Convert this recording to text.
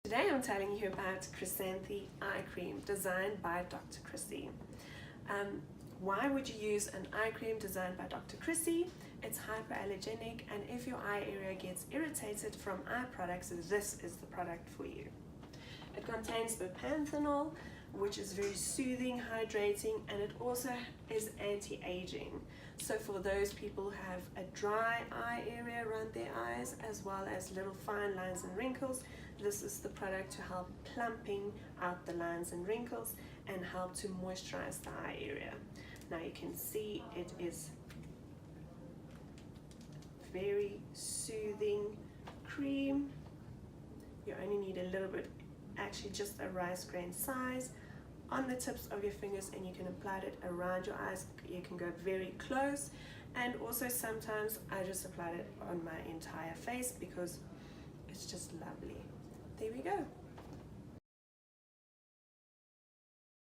Today I'm telling you about Chrissanthie Eye Cream designed by Dr. Chrissy. Why would you use an eye cream designed by Dr. Chrissy? It's hypoallergenic, and if your eye area gets irritated from eye products, this is the product for you. It contains bipanthenol, which is very soothing, hydrating, and it also is anti-aging. So for those people who have a dry eye area around their eyes, as well as little fine lines and wrinkles, this is the product to help plumping out the lines and wrinkles and help to moisturize the eye area. Now you can see it is very soothing cream. You only need a little bit, actually just a rice grain size, on the tips of your fingers, and you can apply it around your eyes. You can go very close, and also sometimes I just applied it on my entire face because it's just lovely. There we go.